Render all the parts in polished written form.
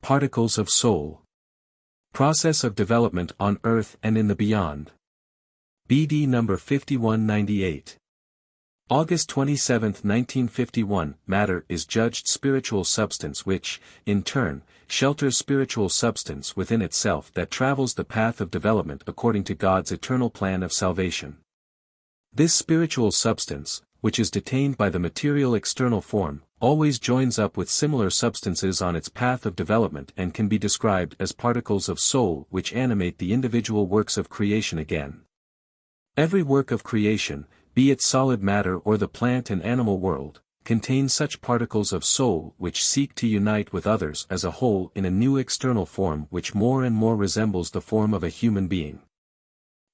Particles of soul. Process of development on earth and in the beyond. BD number 5198. August 27, 1951. Matter is judged spiritual substance which, in turn, shelters spiritual substance within itself that travels the path of development according to God's eternal plan of salvation. This spiritual substance, which is detained by the material external form, always joins up with similar substances on its path of development and can be described as particles of soul which animate the individual works of creation again. Every work of creation, be it solid matter or the plant and animal world, contains such particles of soul which seek to unite with others as a whole in a new external form which more and more resembles the form of a human being.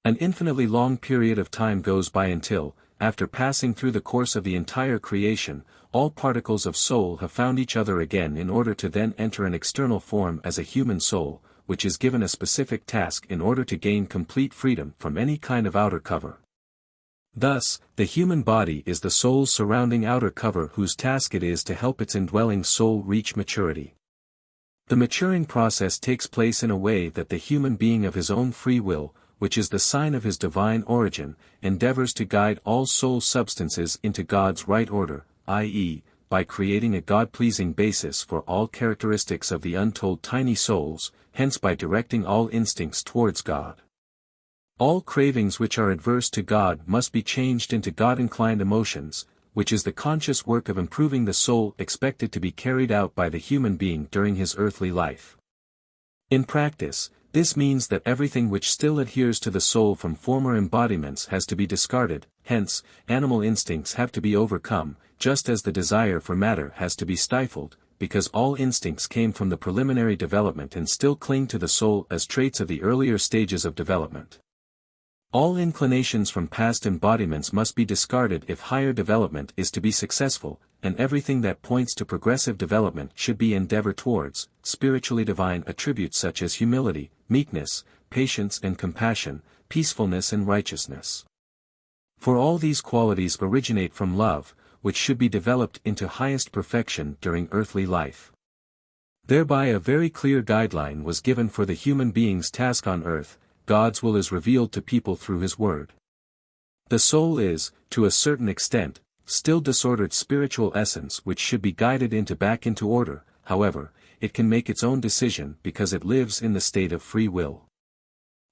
An infinitely long period of time goes by until, after passing through the course of the entire creation, all particles of soul have found each other again in order to then enter an external form as a human soul, which is given a specific task in order to gain complete freedom from any kind of outer cover. Thus, the human body is the soul's surrounding outer cover whose task it is to help its indwelling soul reach maturity. The maturing process takes place in a way that the human being of his own free will, which is the sign of his divine origin, endeavors to guide all soul substances into God's right order, i.e., by creating a God-pleasing basis for all characteristics of the untold tiny souls, hence by directing all instincts towards God. All cravings which are adverse to God must be changed into God-inclined emotions, which is the conscious work of improving the soul expected to be carried out by the human being during his earthly life. In practice, this means that everything which still adheres to the soul from former embodiments has to be discarded, hence, animal instincts have to be overcome, just as the desire for matter has to be stifled, because all instincts came from the preliminary development and still cling to the soul as traits of the earlier stages of development. All inclinations from past embodiments must be discarded if higher development is to be successful, and everything that points to progressive development should be endeavor towards spiritually divine attributes such as humility, meekness, patience and compassion, peacefulness and righteousness. For all these qualities originate from love, which should be developed into highest perfection during earthly life. Thereby a very clear guideline was given for the human being's task on earth. God's will is revealed to people through His Word. The soul is, to a certain extent, still disordered spiritual essence which should be guided back into order. However, it can make its own decision because it lives in the state of free will.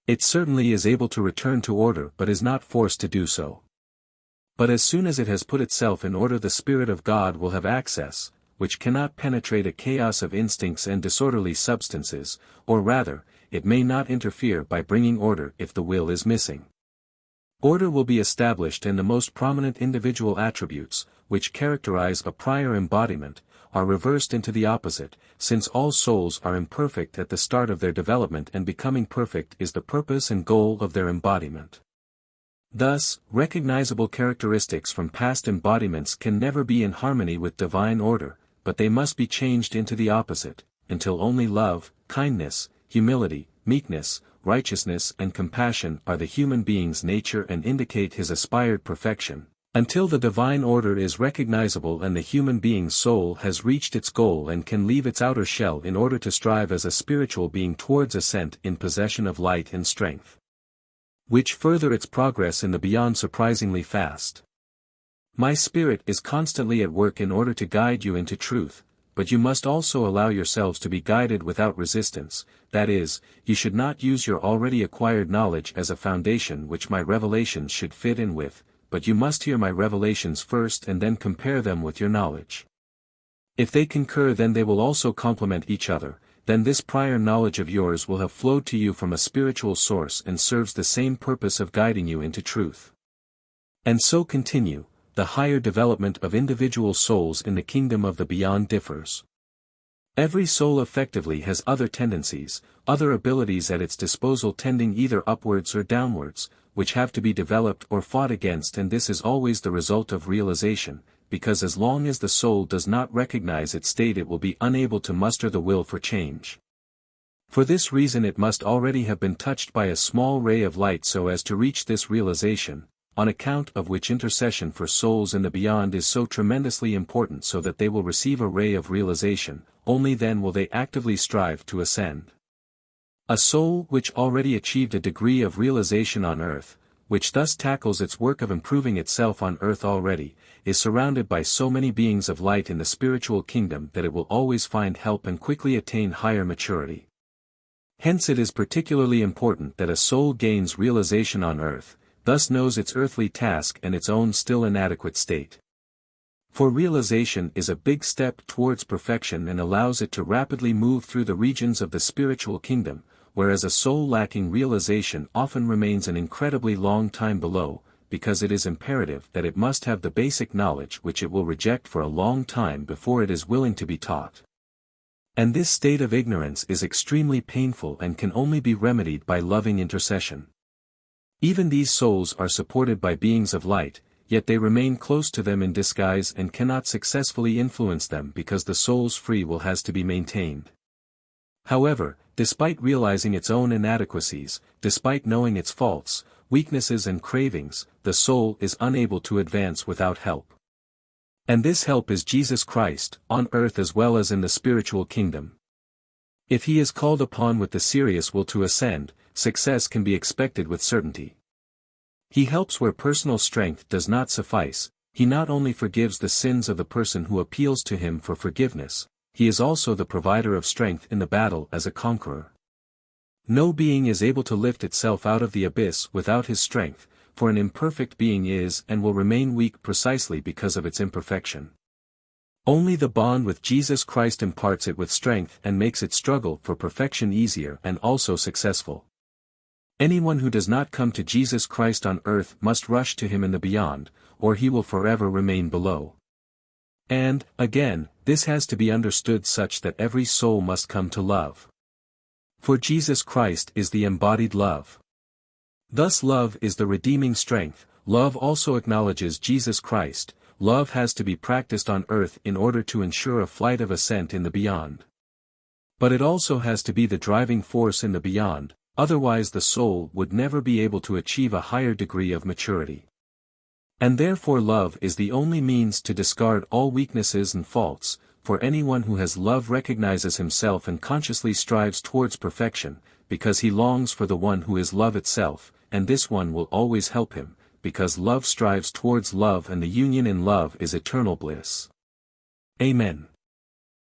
It certainly is able to return to order but is not forced to do so. But as soon as it has put itself in order, the Spirit of God will have access, which cannot penetrate a chaos of instincts and disorderly substances, or rather, it may not interfere by bringing order if the will is missing. Order will be established and the most prominent individual attributes, which characterize a prior embodiment, are reversed into the opposite, since all souls are imperfect at the start of their development and becoming perfect is the purpose and goal of their embodiment. Thus, recognizable characteristics from past embodiments can never be in harmony with divine order, but they must be changed into the opposite, until only love, kindness, humility, meekness, righteousness and compassion are the human being's nature and indicate his aspired perfection, until the divine order is recognizable and the human being's soul has reached its goal and can leave its outer shell in order to strive as a spiritual being towards ascent in possession of light and strength, which further its progress in the beyond surprisingly fast. My Spirit is constantly at work in order to guide you into truth, but you must also allow yourselves to be guided without resistance, that is, you should not use your already acquired knowledge as a foundation which my revelations should fit in with, but you must hear my revelations first and then compare them with your knowledge. If they concur, then they will also complement each other, then this prior knowledge of yours will have flowed to you from a spiritual source and serves the same purpose of guiding you into truth. And so continue. The higher development of individual souls in the kingdom of the beyond differs. Every soul effectively has other tendencies, other abilities at its disposal tending either upwards or downwards, which have to be developed or fought against, and this is always the result of realization, because as long as the soul does not recognize its state it will be unable to muster the will for change. For this reason it must already have been touched by a small ray of light so as to reach this realization, on account of which intercession for souls in the beyond is so tremendously important, so that they will receive a ray of realization, only then will they actively strive to ascend. A soul which already achieved a degree of realization on earth, which thus tackles its work of improving itself on earth already, is surrounded by so many beings of light in the spiritual kingdom that it will always find help and quickly attain higher maturity. Hence it is particularly important that a soul gains realization on earth, thus knows its earthly task and its own still inadequate state. For realization is a big step towards perfection and allows it to rapidly move through the regions of the spiritual kingdom, whereas a soul lacking realization often remains an incredibly long time below, because it is imperative that it must have the basic knowledge which it will reject for a long time before it is willing to be taught. And this state of ignorance is extremely painful and can only be remedied by loving intercession. Even these souls are supported by beings of light, yet they remain close to them in disguise and cannot successfully influence them because the soul's free will has to be maintained. However, despite realizing its own inadequacies, despite knowing its faults, weaknesses and cravings, the soul is unable to advance without help. And this help is Jesus Christ, on earth as well as in the spiritual kingdom. If he is called upon with the serious will to ascend, success can be expected with certainty. He helps where personal strength does not suffice. He not only forgives the sins of the person who appeals to him for forgiveness, he is also the provider of strength in the battle as a conqueror. No being is able to lift itself out of the abyss without his strength, for an imperfect being is and will remain weak precisely because of its imperfection. Only the bond with Jesus Christ imparts it with strength and makes its struggle for perfection easier and also successful. Anyone who does not come to Jesus Christ on earth must rush to him in the beyond, or he will forever remain below. And, again, this has to be understood such that every soul must come to love. For Jesus Christ is the embodied love. Thus love is the redeeming strength. Love also acknowledges Jesus Christ. Love has to be practiced on earth in order to ensure a flight of ascent in the beyond. But it also has to be the driving force in the beyond, otherwise the soul would never be able to achieve a higher degree of maturity. And therefore love is the only means to discard all weaknesses and faults, for anyone who has love recognizes himself and consciously strives towards perfection, because he longs for the one who is love itself, and this one will always help him, because love strives towards love and the union in love is eternal bliss. Amen.